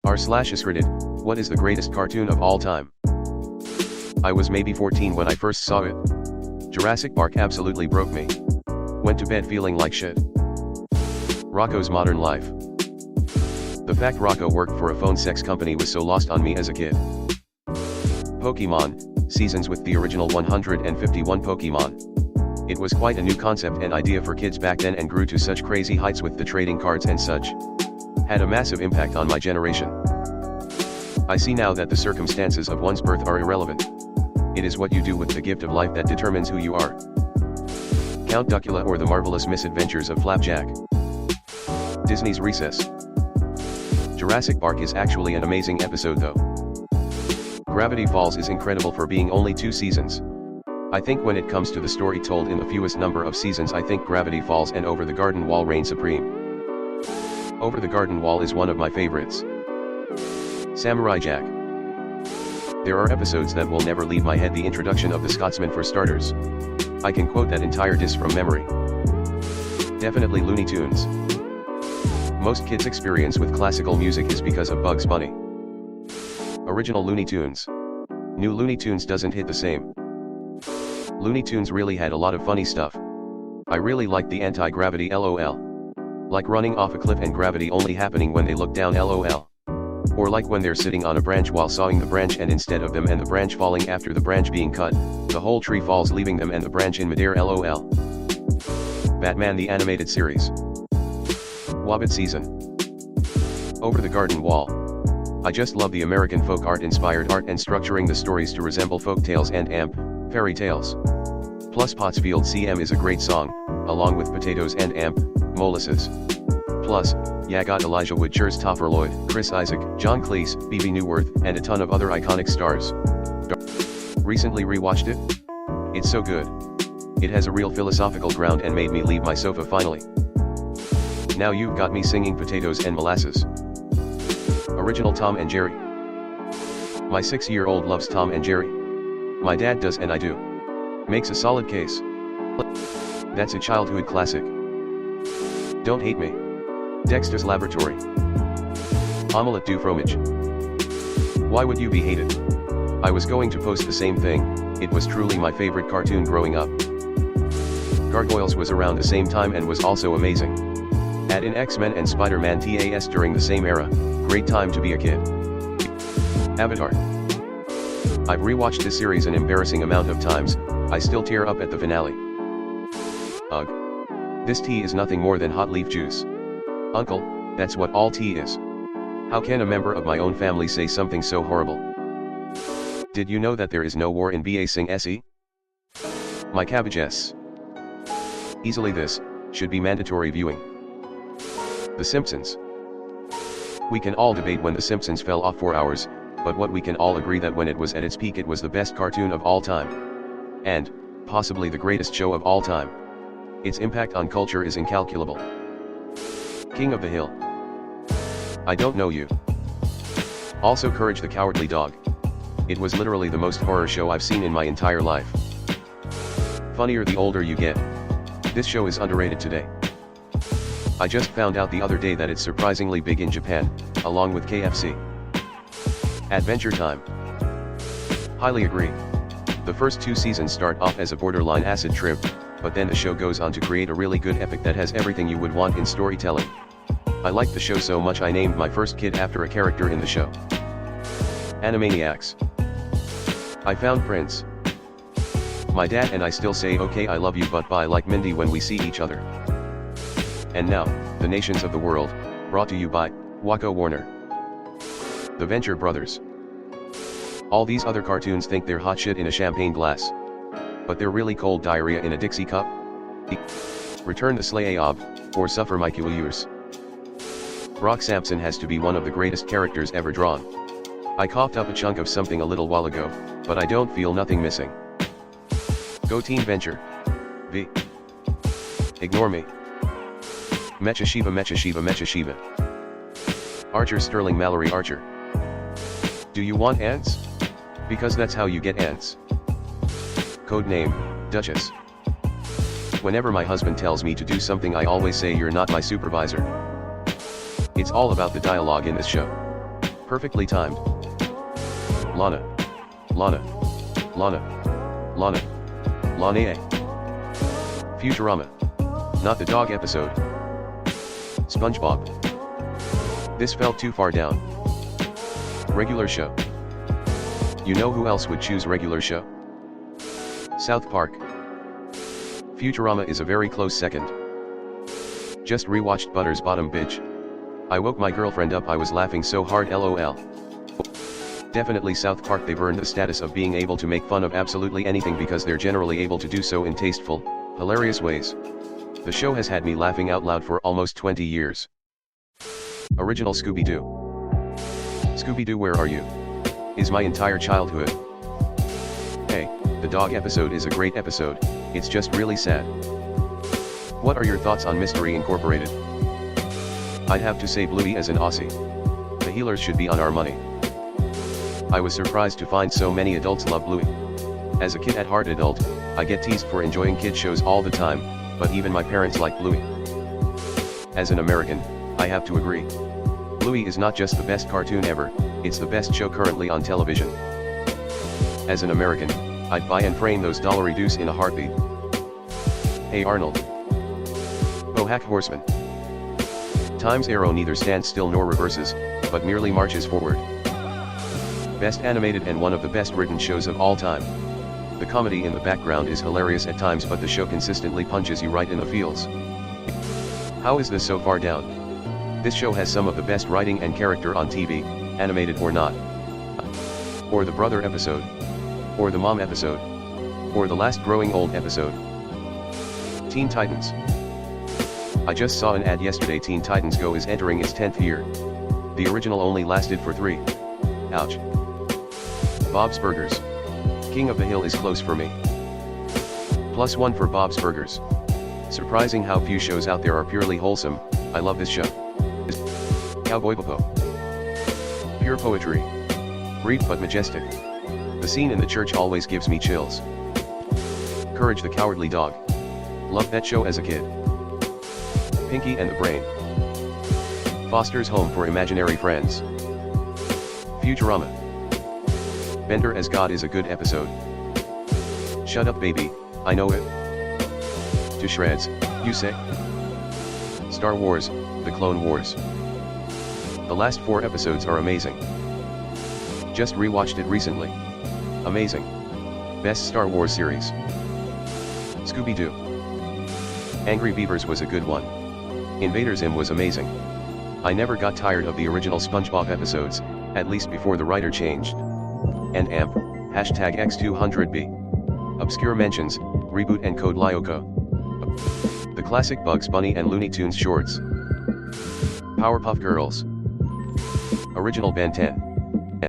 r/askreddit, what is the greatest cartoon of all time? I was maybe 14 when I first saw it. Jurassic Park absolutely broke me. Went to bed feeling like shit. Rocko's Modern Life. The fact Rocko worked for a phone sex company was so lost on me as a kid. Pokemon, seasons with the original 151 Pokemon. It was quite a new concept and idea for kids back then and grew to such crazy heights with the trading cards and such. Had a massive impact on my generation. I see now that the circumstances of one's birth are irrelevant. It is what you do with the gift of life that determines who you are. Count Duckula or the Marvelous Misadventures of Flapjack. Disney's Recess. Jurassic Park is actually an amazing episode though. Gravity Falls is incredible for being only 2 seasons. I think when it comes to the story told in the fewest number of seasons, I think Gravity Falls and Over the Garden Wall reign supreme. Over the Garden Wall is one of my favorites. Samurai Jack. There are episodes that will never leave my head. The introduction of the Scotsman for starters. I can quote that entire disc from memory. Definitely Looney Tunes. Most kids' experience with classical music is because of Bugs Bunny. Original Looney Tunes. New Looney Tunes doesn't hit the same. Looney Tunes really had a lot of funny stuff. I really liked the anti-gravity LOL. Like running off a cliff and gravity only happening when they look down LOL. Or like when they're sitting on a branch while sawing the branch and instead of them and the branch falling after the branch being cut, the whole tree falls leaving them and the branch in midair LOL. Batman the Animated Series. Wobbit Season. Over the Garden Wall. I just love the American folk art inspired art and structuring the stories to resemble folk tales and fairy tales. Plus Pottsfield CM is a great song, along with Potatoes and Molasses. Plus, yeah, got Elijah Wood, Chers Topher Lloyd, Chris Isaac, John Cleese, B.B. Newworth, and a ton of other iconic stars. Recently rewatched it? It's so good. It has a real philosophical ground and made me leave my sofa finally. Now you've got me singing Potatoes and Molasses. Original Tom and Jerry. My 6-year-old loves Tom and Jerry. My dad does and I do. Makes a solid case. That's a childhood classic. Don't hate me. Dexter's Laboratory. Omelette du fromage. Why would you be hated? I was going to post the same thing, it was truly my favorite cartoon growing up. Gargoyles was around the same time and was also amazing. Add in X-Men and Spider-Man TAS during the same era, great time to be a kid. Avatar. I've rewatched this series an embarrassing amount of times, I still tear up at the finale. Ugh. This tea is nothing more than hot leaf juice. Uncle, that's what all tea is. How can a member of my own family say something so horrible? Did you know that there is no war in Ba Sing Se? My cabbages. Easily this, should be mandatory viewing. The Simpsons. We can all debate when The Simpsons fell off for hours, but what we can all agree that when it was at its peak it was the best cartoon of all time. And, possibly the greatest show of all time. Its impact on culture is incalculable. King of the Hill. I don't know you. Also Courage the Cowardly Dog. It was literally the most horror show I've seen in my entire life. Funnier the older you get. This show is underrated today. I just found out the other day that it's surprisingly big in Japan, along with KFC. Adventure Time. Highly agree. The first 2 seasons start off as a borderline acid trip, but then the show goes on to create a really good epic that has everything you would want in storytelling. I liked the show so much I named my first kid after a character in the show. Animaniacs. I found Prince. My dad and I still say okay I love you but bye like Mindy when we see each other. And now, The Nations of the World, brought to you by Wacko Warner. The Venture Brothers. All these other cartoons think they're hot shit in a champagne glass. But they're really cold diarrhea in a Dixie cup. Return the Slay Ob, or Suffer Mikey Yours. Brock Sampson has to be one of the greatest characters ever drawn. I coughed up a chunk of something a little while ago, but I don't feel nothing missing. Go Team Venture. V. Ignore me. Mecha Shiva Mecha Shiva Mecha Shiva. Archer Sterling Mallory Archer. Do you want ants? Because that's how you get ants. Codename, Duchess. Whenever my husband tells me to do something I always say you're not my supervisor. It's all about the dialogue in this show. Perfectly timed. Lana. Lana. Lana. Lana. Lana. Futurama. Not the dog episode. SpongeBob. This fell too far down. Regular show. You know who else would choose regular show? South Park. Futurama is a very close second. Just rewatched Butter's Bottom Bitch. I woke my girlfriend up, I was laughing so hard, lol. Definitely South Park, they've earned the status of being able to make fun of absolutely anything because they're generally able to do so in tasteful, hilarious ways. The show has had me laughing out loud for almost 20 years. Original Scooby-Doo. Scooby-Doo, where are you? Is my entire childhood. Hey, the dog episode is a great episode, it's just really sad. What are your thoughts on Mystery Incorporated? I'd have to say Bluey as an Aussie. The healers should be on our money. I was surprised to find so many adults love Bluey. As a kid at heart adult, I get teased for enjoying kid shows all the time, but even my parents like Bluey. As an American, I have to agree. Bluey is not just the best cartoon ever, it's the best show currently on television. As an American, I'd buy and frame those dollary-doos in a heartbeat. Hey Arnold. Bohack Horseman. Time's arrow neither stands still nor reverses, but merely marches forward. Best animated and one of the best written shows of all time. The comedy in the background is hilarious at times, but the show consistently punches you right in the feels. How is this so far down? This show has some of the best writing and character on TV, animated or not. Or the brother episode. Or the mom episode. Or the last growing old episode. Teen Titans. I just saw an ad yesterday. Teen Titans Go is entering its 10th year. The original only lasted for 3. Ouch. Bob's Burgers. King of the Hill is close for me. +1 for Bob's Burgers. Surprising how few shows out there are purely wholesome. I love this show. Cowboy Popo. Pure poetry. Brief but majestic. The scene in the church always gives me chills. Courage the Cowardly Dog. Loved that show as a kid. Pinky and the Brain. Foster's Home for Imaginary Friends. Futurama. Bender as God is a good episode. Shut Up Baby, I Know It. To Shreds, You Say. Star Wars, The Clone Wars. The last 4 episodes are amazing. Just rewatched it recently. Amazing. Best Star Wars series. Scooby-Doo. Angry Beavers was a good one. Invader Zim was amazing. I never got tired of the original SpongeBob episodes, at least before the writer changed. And AMP, #X200B. Obscure mentions, Reboot and Code Lyoko. The classic Bugs Bunny and Looney Tunes shorts. Powerpuff Girls. Original Ben 10.